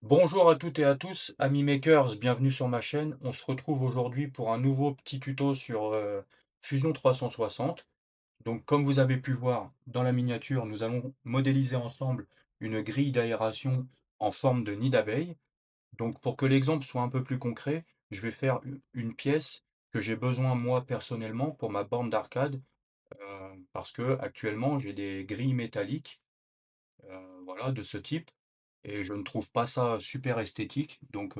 Bonjour à toutes et à tous, amis makers, bienvenue sur ma chaîne. On se retrouve aujourd'hui pour un nouveau petit tuto sur Fusion 360. Donc, comme vous avez pu voir dans la miniature, nous allons modéliser ensemble une grille d'aération en forme de nid d'abeille. Donc, pour que l'exemple soit un peu plus concret, je vais faire une pièce que j'ai besoin moi personnellement pour ma borne d'arcade, parce que actuellement j'ai des grilles métalliques voilà, de ce type et je ne trouve pas ça super esthétique. Donc,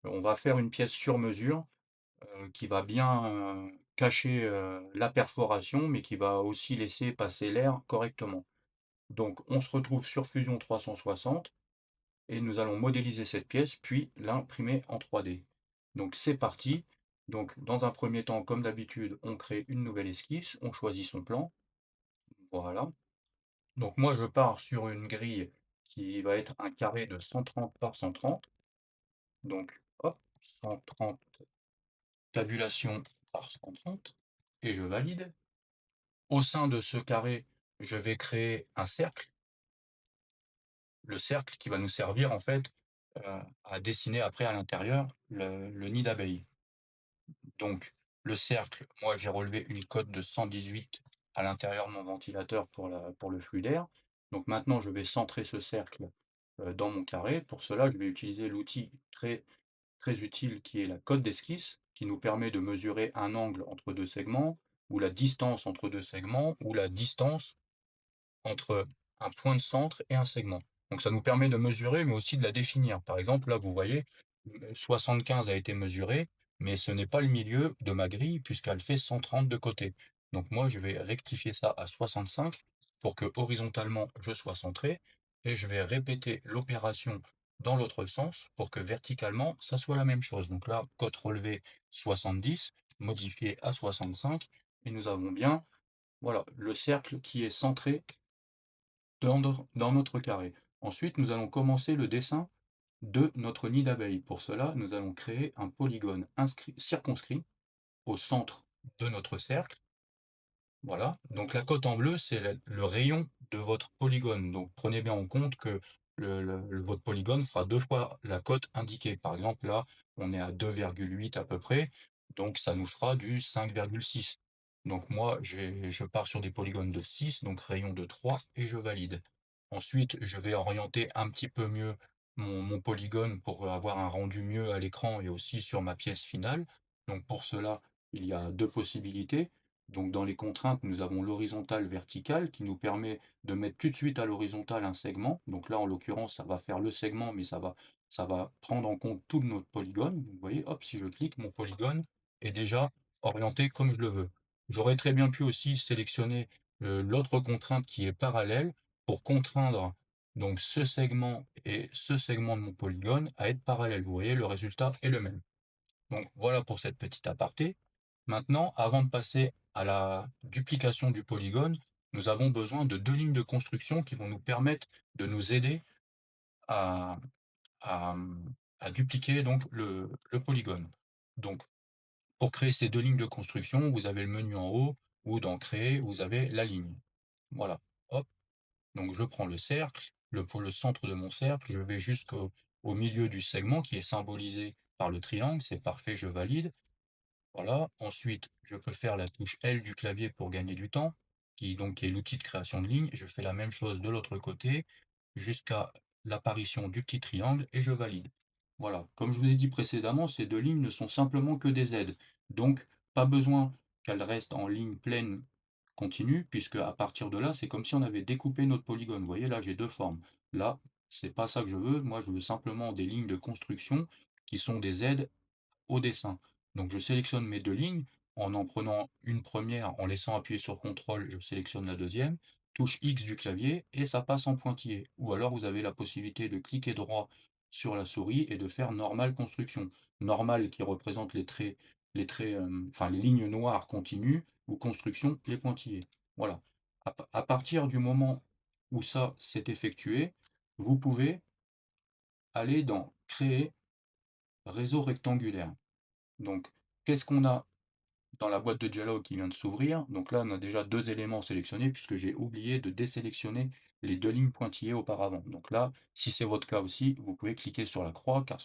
on va faire une pièce sur mesure, qui va bien, cacher, la perforation, mais qui va aussi laisser passer l'air correctement. Donc on se retrouve sur Fusion 360 et nous allons modéliser cette pièce, puis l'imprimer en 3D. Donc c'est parti. Donc dans un premier temps, comme d'habitude, on crée une nouvelle esquisse, on choisit son plan, voilà. Donc moi, je pars sur une grille qui va être un carré de 130 par 130. Donc hop, 130 tabulation par 130 et je valide. Au sein de ce carré, je vais créer un cercle. Le cercle qui va nous servir en fait, à dessiner après à l'intérieur le nid d'abeille. Donc le cercle, moi j'ai relevé une cote de 118 à l'intérieur de mon ventilateur pour le flux d'air. Donc maintenant je vais centrer ce cercle, dans mon carré. Pour cela, je vais utiliser l'outil très utile qui est la cote d'esquisse, qui nous permet de mesurer un angle entre 2 segments, ou la distance entre 2 segments, ou la distance entre un point de centre et un segment. Donc ça nous permet de mesurer, mais aussi de la définir. Par exemple, là, vous voyez, 75 a été mesuré, mais ce n'est pas le milieu de ma grille puisqu'elle fait 130 de côté. Donc moi, je vais rectifier ça à 65 pour que horizontalement, je sois centré et je vais répéter l'opération dans l'autre sens pour que verticalement, ça soit la même chose. Donc là, cote relevée 70, modifié à 65 et nous avons bien, voilà, le cercle qui est centré dans notre carré. Ensuite, nous allons commencer le dessin de notre nid d'abeille. Pour cela, nous allons créer un polygone circonscrit au centre de notre cercle. Voilà, donc la cote en bleu, c'est le rayon de votre polygone. Donc prenez bien en compte que votre polygone fera 2 fois la cote indiquée. Par exemple, là, on est à 2,8 à peu près, donc ça nous fera du 5,6. Donc moi, je pars sur des polygones de 6, donc rayon de 3 et je valide. Ensuite, je vais orienter un petit peu mieux mon polygone pour avoir un rendu mieux à l'écran et aussi sur ma pièce finale. Donc pour cela, il y a 2 possibilités. Donc dans les contraintes, nous avons l'horizontale verticale qui nous permet de mettre tout de suite à l'horizontale un segment. Donc là, en l'occurrence, ça va faire le segment, mais ça va prendre en compte tout notre polygone. Donc, vous voyez, hop, si je clique, mon polygone est déjà orienté comme je le veux. J'aurais très bien pu aussi sélectionner l'autre contrainte qui est parallèle pour contraindre donc ce segment et ce segment de mon polygone à être parallèles. Vous voyez, le résultat est le même. Donc voilà pour cette petite aparté. Maintenant, avant de passer à la duplication du polygone, nous avons besoin de 2 lignes de construction qui vont nous permettre de nous aider à à, à dupliquer donc le polygone. Donc pour créer ces 2 lignes de construction, vous avez le menu en haut ou dans créer, vous avez la ligne. Voilà, hop, donc je prends le cercle, pour le centre de mon cercle, je vais jusqu'au milieu du segment qui est symbolisé par le triangle, c'est parfait, je valide. Voilà, ensuite, je peux faire la touche L du clavier pour gagner du temps, qui donc est l'outil de création de ligne. Je fais la même chose de l'autre côté, jusqu'à l'apparition du petit triangle et je valide. Voilà, comme je vous ai dit précédemment, ces 2 lignes ne sont simplement que des aides. Donc, pas besoin qu'elles restent en ligne pleine continue, puisque à partir de là, c'est comme si on avait découpé notre polygone. Vous voyez, là, j'ai 2 formes. Là, c'est pas ça que je veux. Moi, je veux simplement des lignes de construction qui sont des aides au dessin. Donc je sélectionne mes 2 lignes, en prenant une première, en laissant appuyer sur CTRL, je sélectionne la deuxième, touche X du clavier et ça passe en pointillé. Ou alors vous avez la possibilité de cliquer droit sur la souris et de faire Normal construction. Normal qui représente enfin les lignes noires continues, ou construction, les pointillés. Voilà. À partir du moment où ça s'est effectué, vous pouvez aller dans Créer réseau rectangulaire. Donc, qu'est-ce qu'on a dans la boîte de dialogue qui vient de s'ouvrir? Donc là, on a déjà 2 éléments sélectionnés puisque j'ai oublié de désélectionner les 2 lignes pointillées auparavant. Donc là, si c'est votre cas aussi, vous pouvez cliquer sur la croix car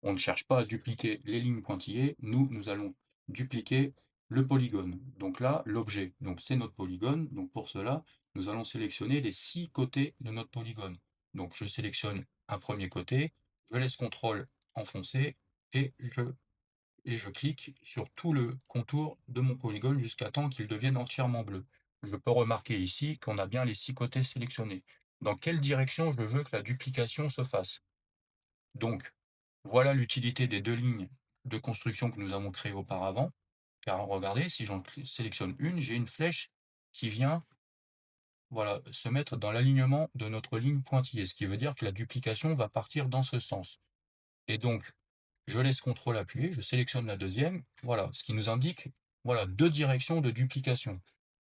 on ne cherche pas à dupliquer les lignes pointillées. Nous allons dupliquer le polygone. Donc là, l'objet, donc c'est notre polygone. Donc pour cela, nous allons sélectionner les 6 côtés de notre polygone. Donc je sélectionne un premier côté, je laisse CTRL enfoncé et je clique sur tout le contour de mon polygone jusqu'à temps qu'il devienne entièrement bleu. Je peux remarquer ici qu'on a bien les 6 côtés sélectionnés. Dans quelle direction je veux que la duplication se fasse? Donc, voilà l'utilité des 2 lignes de construction que nous avons créées auparavant, car regardez, si j'en sélectionne une, j'ai une flèche qui vient, voilà, se mettre dans l'alignement de notre ligne pointillée, ce qui veut dire que la duplication va partir dans ce sens. Et donc, je laisse CTRL appuyé, je sélectionne la deuxième, voilà, ce qui nous indique, voilà, 2 directions de duplication.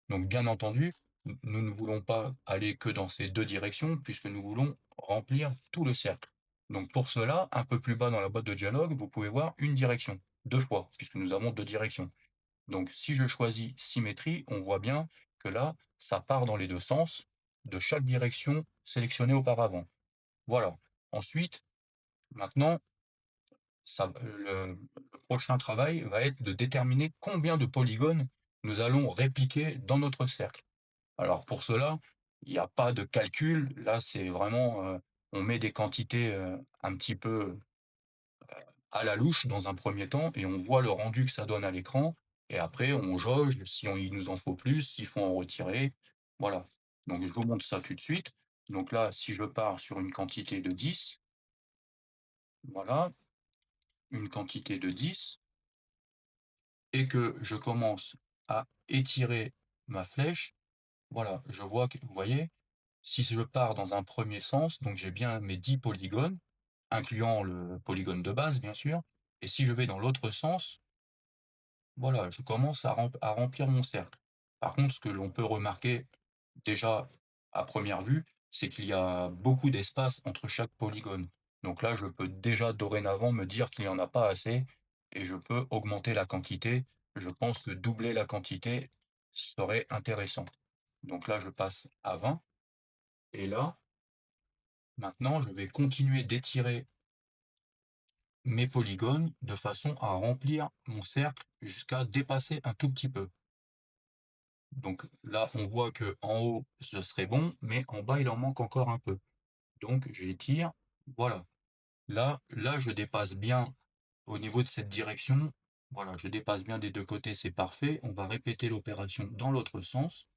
Donc bien entendu, nous ne voulons pas aller que dans ces 2 directions, puisque nous voulons remplir tout le cercle. Donc pour cela, un peu plus bas dans la boîte de dialogue, vous pouvez voir une direction, 2 fois, puisque nous avons 2 directions. Donc si je choisis symétrie, on voit bien que là, ça part dans les 2 sens de chaque direction sélectionnée auparavant. Voilà. Ensuite, maintenant, le prochain travail va être de déterminer combien de polygones nous allons répliquer dans notre cercle. Alors pour cela, il n'y a pas de calcul. Là, c'est vraiment, on met des quantités, un petit peu à la louche dans un premier temps et on voit le rendu que ça donne à l'écran et après on jauge si il nous en faut plus, s'il faut en retirer. Voilà. Donc je vous montre ça tout de suite. Donc là, si je pars sur une quantité de 10, voilà, une quantité de 10. Et que je commence à étirer ma flèche, voilà, je vois que vous voyez, si je pars dans un premier sens, donc j'ai bien mes 10 polygones, incluant le polygone de base, bien sûr, et si je vais dans l'autre sens, voilà, je commence à remplir mon cercle. Par contre, ce que l'on peut remarquer, déjà, à première vue, c'est qu'il y a beaucoup d'espace entre chaque polygone. Donc là, je peux déjà dorénavant me dire qu'il n'y en a pas assez et je peux augmenter la quantité. Je pense que doubler la quantité serait intéressant. Donc là, je passe à 20 et là, maintenant, je vais continuer d'étirer mes polygones de façon à remplir mon cercle jusqu'à dépasser un tout petit peu. Donc là, on voit que en haut, ce serait bon, mais en bas, il en manque encore un peu. Donc j'étire, voilà. Là, je dépasse bien au niveau de cette direction. Voilà, je dépasse bien des 2 côtés, c'est parfait. On va répéter l'opération dans l'autre sens.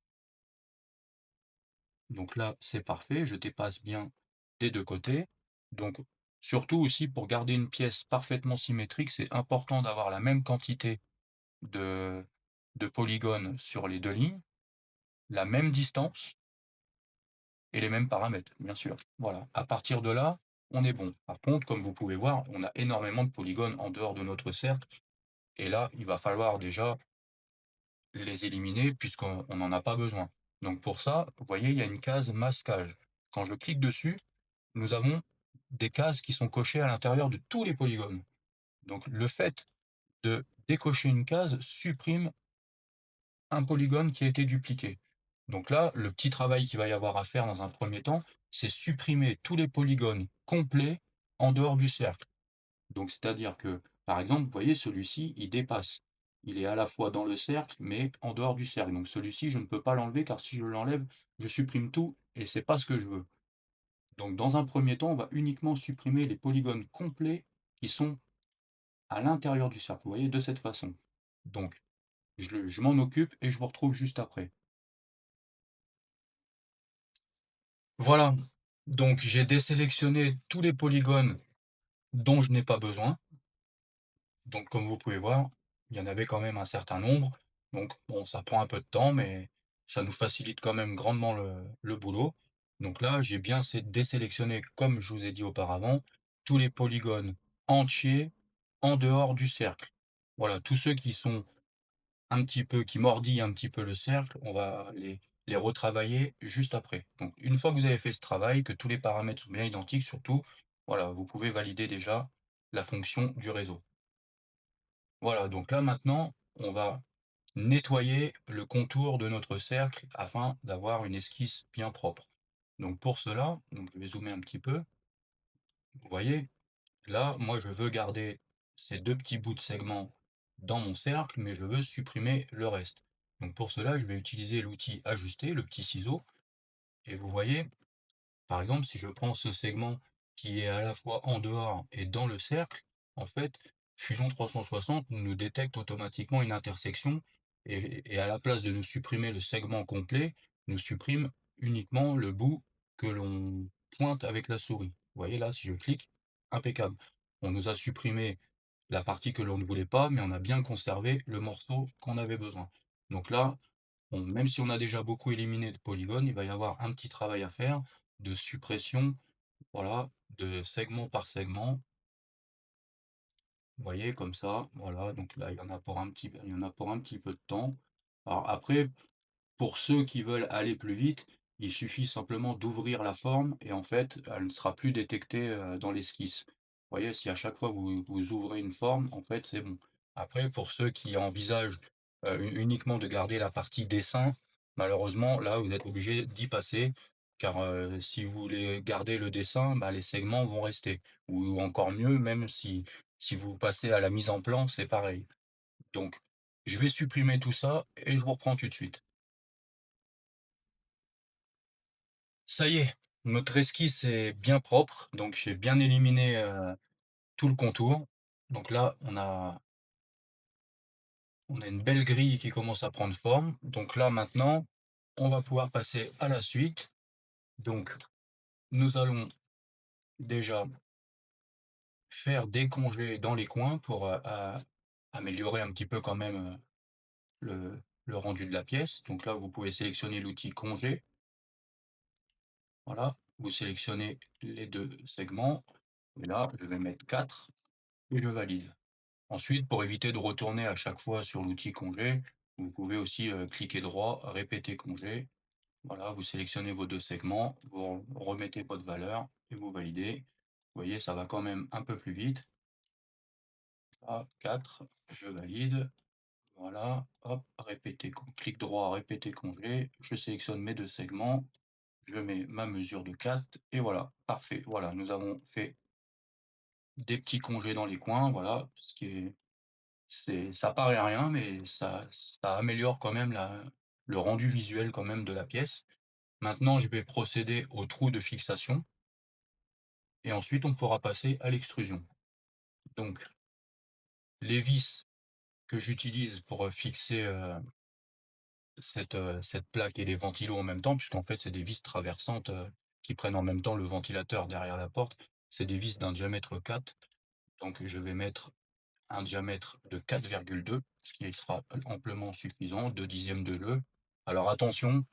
Donc là, c'est parfait, je dépasse bien des 2 côtés. Donc surtout aussi pour garder une pièce parfaitement symétrique, c'est important d'avoir la même quantité de polygones sur les 2 lignes, la même distance et les mêmes paramètres, bien sûr. Voilà, à partir de là, on est bon. Par contre, comme vous pouvez voir, on a énormément de polygones en dehors de notre cercle et là, il va falloir déjà les éliminer puisqu'on n'en a pas besoin. Donc pour ça, vous voyez, il y a une case masquage. Quand je clique dessus, nous avons des cases qui sont cochées à l'intérieur de tous les polygones. Donc le fait de décocher une case supprime un polygone qui a été dupliqué. Donc là, le petit travail qu'il va y avoir à faire dans un premier temps, c'est supprimer tous les polygones complets en dehors du cercle. Donc c'est-à-dire que, par exemple, vous voyez, celui-ci, il dépasse. Il est à la fois dans le cercle, mais en dehors du cercle. Donc celui-ci, je ne peux pas l'enlever, car si je l'enlève, je supprime tout, et c'est pas ce que je veux. Donc dans un premier temps, on va uniquement supprimer les polygones complets qui sont à l'intérieur du cercle. Vous voyez, de cette façon. Donc, je m'en occupe et je vous retrouve juste après. Voilà, donc j'ai désélectionné tous les polygones dont je n'ai pas besoin. Donc comme vous pouvez voir, il y en avait quand même un certain nombre. Donc bon, ça prend un peu de temps, mais ça nous facilite quand même grandement le boulot. Donc là, j'ai bien désélectionné, comme je vous ai dit auparavant, tous les polygones entiers en dehors du cercle. Voilà, tous ceux qui sont un petit peu qui mordillent un petit peu le cercle, on va les retravailler juste après. Donc une fois que vous avez fait ce travail, que tous les paramètres sont bien identiques surtout, voilà, vous pouvez valider déjà la fonction du réseau. Voilà, donc là maintenant, on va nettoyer le contour de notre cercle afin d'avoir une esquisse bien propre. Donc pour cela, donc je vais zoomer un petit peu, vous voyez, là, moi je veux garder ces 2 petits bouts de segments dans mon cercle, mais je veux supprimer le reste. Donc pour cela, je vais utiliser l'outil ajuster, le petit ciseau et vous voyez, par exemple, si je prends ce segment qui est à la fois en dehors et dans le cercle, en fait, Fusion 360 nous détecte automatiquement une intersection et à la place de nous supprimer le segment complet, nous supprime uniquement le bout que l'on pointe avec la souris. Vous voyez là, si je clique, impeccable. On nous a supprimé la partie que l'on ne voulait pas, mais on a bien conservé le morceau qu'on avait besoin. Donc là, bon, même si on a déjà beaucoup éliminé de polygones, il va y avoir un petit travail à faire de suppression, voilà, de segment par segment. Vous voyez comme ça, voilà, donc là, il y en a pour un petit peu de temps. Alors après, pour ceux qui veulent aller plus vite, il suffit simplement d'ouvrir la forme et en fait, elle ne sera plus détectée, dans l'esquisse. Vous voyez, si à chaque fois vous ouvrez une forme, en fait, c'est bon. Après, pour ceux qui envisagent, uniquement de garder la partie dessin, malheureusement, là, vous êtes obligé d'y passer car, si vous voulez garder le dessin, bah, les segments vont rester. Ou encore mieux, même si vous passez à la mise en plan, c'est pareil. Donc, je vais supprimer tout ça et je vous reprends tout de suite. Ça y est, notre esquisse est bien propre, donc j'ai bien éliminé, tout le contour. Donc là, on a une belle grille qui commence à prendre forme. Donc là, maintenant, on va pouvoir passer à la suite. Donc, nous allons déjà faire des congés dans les coins pour, améliorer un petit peu quand même, le rendu de la pièce. Donc là, vous pouvez sélectionner l'outil congé. Voilà, vous sélectionnez les 2 segments et là, je vais mettre 4 et je valide. Ensuite, pour éviter de retourner à chaque fois sur l'outil congé, vous pouvez aussi, cliquer droit, répéter congé. Voilà, vous sélectionnez vos 2 segments, vous remettez votre valeur et vous validez. Vous voyez, ça va quand même un peu plus vite. Ah, 4, je valide. Voilà, hop, clic droit, répéter congé. Je sélectionne mes 2 segments, je mets ma mesure de 4 et voilà, parfait. Voilà, nous avons fait des petits congés dans les coins, voilà, ce qui est ça paraît rien, mais ça améliore quand même le rendu visuel quand même de la pièce. Maintenant, je vais procéder au trou de fixation et ensuite on pourra passer à l'extrusion. Donc, les vis que j'utilise pour, fixer, cette plaque et les ventilos en même temps, puisqu'en fait, c'est des vis traversantes, qui prennent en même temps le ventilateur derrière la porte. C'est des vis d'un diamètre 4, donc je vais mettre un diamètre de 4,2, ce qui sera amplement suffisant, 2/10 de nœud. Alors attention,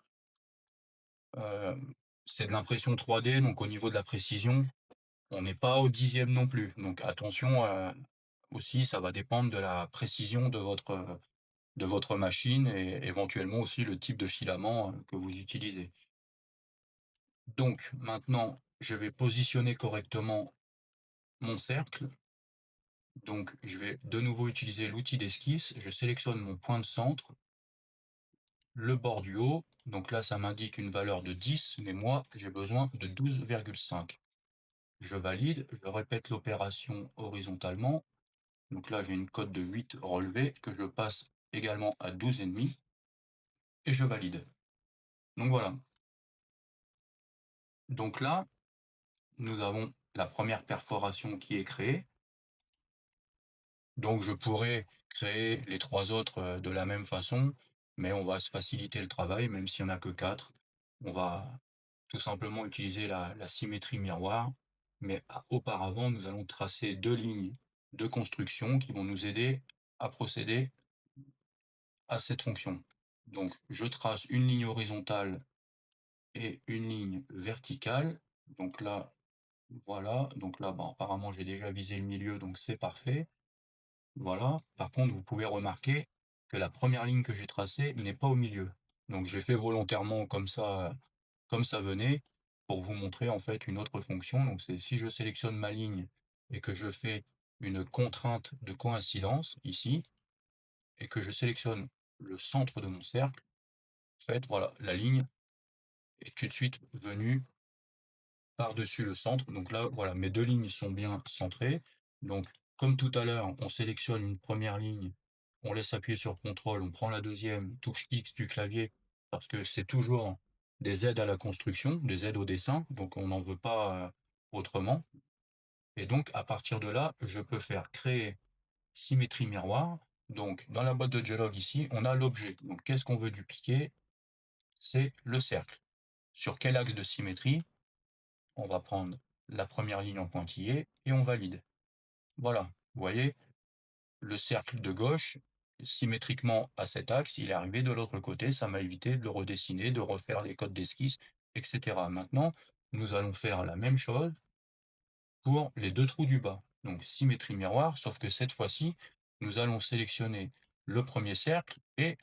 c'est de l'impression 3D, donc au niveau de la précision, on n'est pas au 10e non plus. Donc attention, aussi, ça va dépendre de la précision de votre machine et éventuellement aussi le type de filament, que vous utilisez. Donc maintenant, je vais positionner correctement mon cercle. Donc je vais de nouveau utiliser l'outil d'esquisse. Je sélectionne mon point de centre, le bord du haut. Donc là, ça m'indique une valeur de 10, mais moi, j'ai besoin de 12,5. Je valide, je répète l'opération horizontalement. Donc là, j'ai une cote de 8 relevée que je passe également à 12,5 et je valide. Donc voilà. Donc là, nous avons la première perforation qui est créée. Donc je pourrais créer les 3 autres, de la même façon, mais on va se faciliter le travail, même s'il y en a que 4. On va tout simplement utiliser la symétrie miroir, mais auparavant, nous allons tracer 2 lignes de construction qui vont nous aider à procéder à cette fonction. Donc je trace une ligne horizontale et une ligne verticale. Donc là, voilà, donc là, bon, apparemment j'ai déjà visé le milieu, donc c'est parfait. Voilà. Par contre, vous pouvez remarquer que la première ligne que j'ai tracée n'est pas au milieu. Donc j'ai fait volontairement comme ça venait, pour vous montrer en fait une autre fonction. Donc c'est si je sélectionne ma ligne et que je fais une contrainte de coïncidence ici, et que je sélectionne le centre de mon cercle, en fait, voilà, la ligne est tout de suite venue par-dessus le centre. Donc là, voilà, mes 2 lignes sont bien centrées. Donc comme tout à l'heure, on sélectionne une première ligne, on laisse appuyer sur contrôle, on prend la deuxième touche X du clavier, parce que c'est toujours des aides à la construction, des aides au dessin, donc on n'en veut pas, autrement. Et donc à partir de là, je peux faire créer symétrie miroir. Donc dans la boîte de dialogue ici, on a l'objet. Donc qu'est-ce qu'on veut dupliquer? C'est le cercle. Sur quel axe de symétrie? On va prendre la première ligne en pointillé et on valide. Voilà, vous voyez, le cercle de gauche, symétriquement à cet axe, il est arrivé de l'autre côté, ça m'a évité de le redessiner, de refaire les codes d'esquisse, etc. Maintenant, nous allons faire la même chose pour les 2 trous du bas. Donc symétrie miroir, sauf que cette fois-ci, nous allons sélectionner le premier cercle et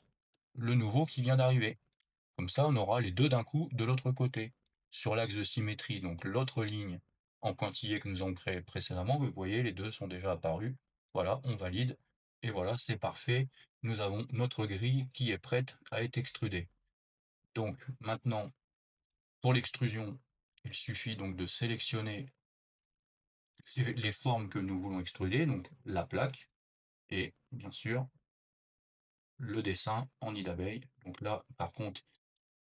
le nouveau qui vient d'arriver. Comme ça, on aura les 2 d'un coup de l'autre côté. Sur l'axe de symétrie, donc l'autre ligne en pointillé que nous avons créé précédemment, vous voyez, les 2 sont déjà apparus. Voilà, on valide et voilà, c'est parfait. Nous avons notre grille qui est prête à être extrudée. Donc maintenant, pour l'extrusion, il suffit donc de sélectionner les formes que nous voulons extruder, donc la plaque et bien sûr le dessin en nid d'abeille. Donc là, par contre,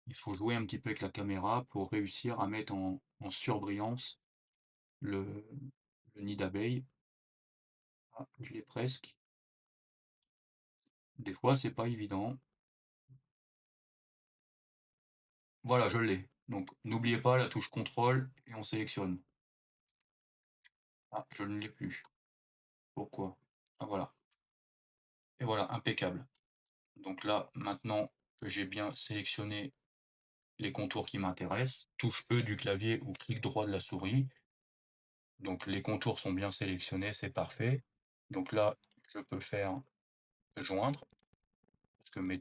il faut jouer un petit peu avec la caméra pour réussir à mettre en surbrillance le le nid d'abeille. Ah, je l'ai presque. Des fois, c'est pas évident. Voilà, je l'ai. Donc n'oubliez pas la touche contrôle et on sélectionne. Ah, je ne l'ai plus. Pourquoi? Ah voilà, et voilà, impeccable. Donc là, maintenant que j'ai bien sélectionné les contours qui m'intéressent, touche E du clavier ou clic droit de la souris. Donc les contours sont bien sélectionnés, c'est parfait. Donc là, je peux faire joindre. Parce que mes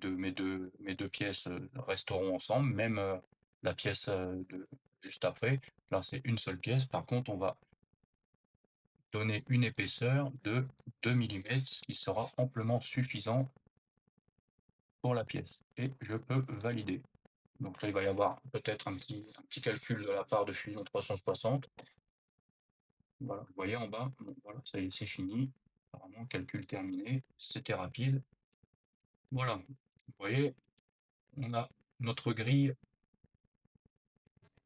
deux pièces, resteront ensemble, même, la pièce, de juste après. Là, c'est une seule pièce. Par contre, on va donner une épaisseur de 2 millimètres, ce qui sera amplement suffisant pour la pièce et je peux valider. Donc là, il va y avoir peut-être un petit calcul de la part de Fusion 360. Voilà, vous voyez en bas, bon voilà, ça y est, c'est fini. Apparemment calcul terminé, c'était rapide. Voilà, vous voyez, on a notre grille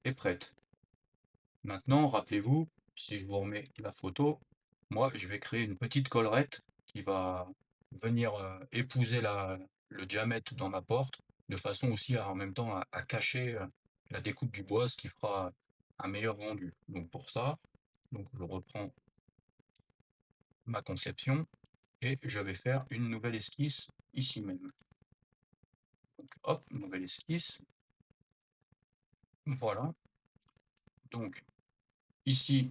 est prête. Maintenant, rappelez-vous, si je vous remets la photo, moi, je vais créer une petite collerette qui va venir, épouser le diamètre dans ma porte, de façon aussi à, en même temps, à cacher, la découpe du bois, ce qui fera un meilleur rendu. Donc pour ça, donc je reprends ma conception et je vais faire une nouvelle esquisse ici même. Donc hop, nouvelle esquisse. Voilà. Donc ici,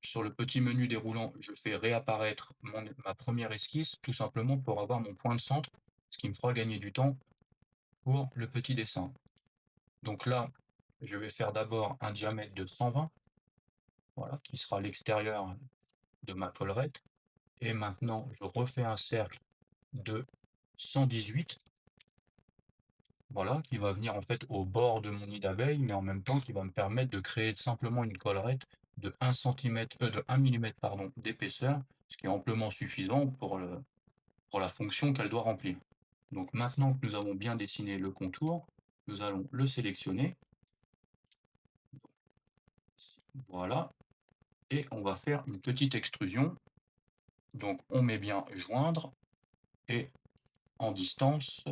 sur le petit menu déroulant, je fais réapparaître ma première esquisse, tout simplement pour avoir mon point de centre, ce qui me fera gagner du temps pour le petit dessin. Donc là, je vais faire d'abord un diamètre de 120, voilà, qui sera l'extérieur de ma collerette. Et maintenant, je refais un cercle de 118, voilà, qui va venir en fait au bord de mon nid d'abeille, mais en même temps qui va me permettre de créer simplement une collerette de 1 centimètre, de 1 millimètre, pardon, d'épaisseur, ce qui est amplement suffisant pour la fonction qu'elle doit remplir. Donc maintenant que nous avons bien dessiné le contour, nous allons le sélectionner. Voilà, et on va faire une petite extrusion. Donc on met bien joindre et en distance,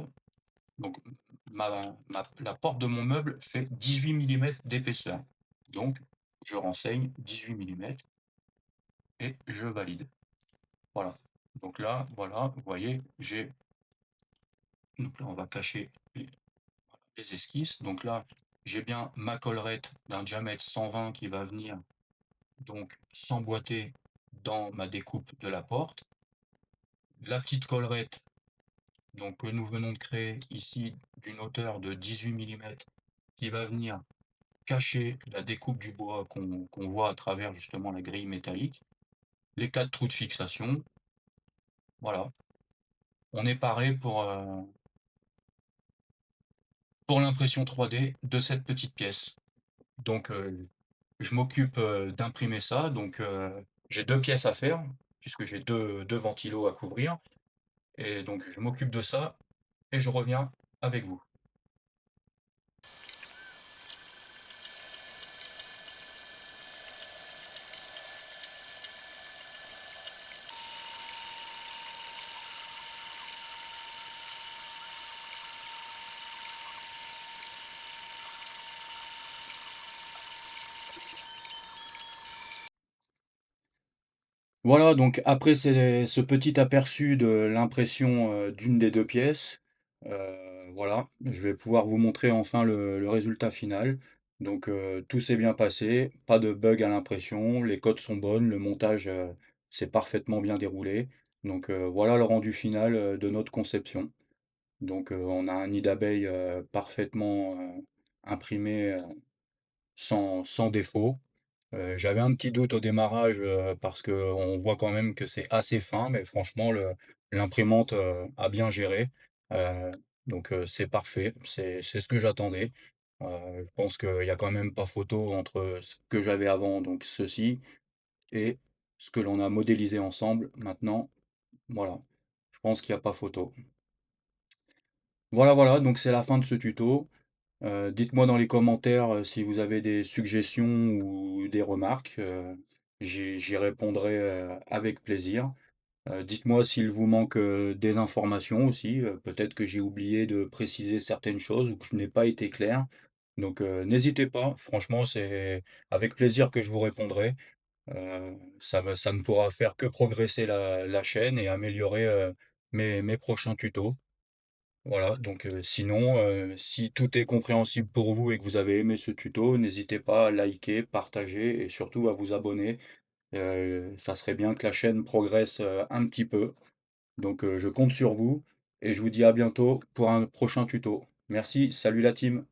donc la porte de mon meuble fait 18 millimètres d'épaisseur. Donc je renseigne 18 millimètres et je valide. Voilà. Donc là, voilà, vous voyez, donc là on va cacher les esquisses. Donc là, j'ai bien ma collerette d'un diamètre 120 qui va venir donc s'emboîter dans ma découpe de la porte. La petite collerette donc que nous venons de créer ici d'une hauteur de 18 millimètres qui va venir cacher la découpe du bois qu'on voit à travers justement la grille métallique. Les 4 trous de fixation, voilà. On est paré pour l'impression 3D de cette petite pièce. Donc je m'occupe, d'imprimer ça, donc j'ai 2 pièces à faire puisque j'ai deux ventilos à couvrir et donc je m'occupe de ça et je reviens avec vous. Voilà, donc après ce petit aperçu de l'impression, d'une des 2 pièces, voilà, je vais pouvoir vous montrer enfin le résultat final. Donc tout s'est bien passé, pas de bug à l'impression, les codes sont bonnes, le montage, s'est parfaitement bien déroulé. Donc voilà le rendu final, de notre conception. Donc on a un nid d'abeilles, parfaitement, imprimé, sans défaut. J'avais un petit doute au démarrage, parce qu'on voit quand même que c'est assez fin, mais franchement l'imprimante, a bien géré. Heu, donc c'est parfait, c'est ce que j'attendais. Je pense qu'il y a quand même pas photo entre ce que j'avais avant, donc ceci et ce que l'on a modélisé ensemble maintenant. Voilà, je pense qu'il y a pas photo. Voilà, voilà, donc c'est la fin de ce tuto. Dites-moi dans les commentaires, si vous avez des suggestions ou des remarques, j'y répondrai, avec plaisir. Dites-moi s'il vous manque, des informations aussi, peut-être que j'ai oublié de préciser certaines choses ou que je n'ai pas été clair. Donc, n'hésitez pas, franchement, c'est avec plaisir que je vous répondrai. Ça ne pourra faire que progresser la chaîne et améliorer, mes prochains tutos. Voilà, donc sinon, si tout est compréhensible pour vous et que vous avez aimé ce tuto, n'hésitez pas à liker, partager et surtout à vous abonner. Ça serait bien que la chaîne progresse, un petit peu. Donc je compte sur vous et je vous dis à bientôt pour un prochain tuto. Merci, salut la team!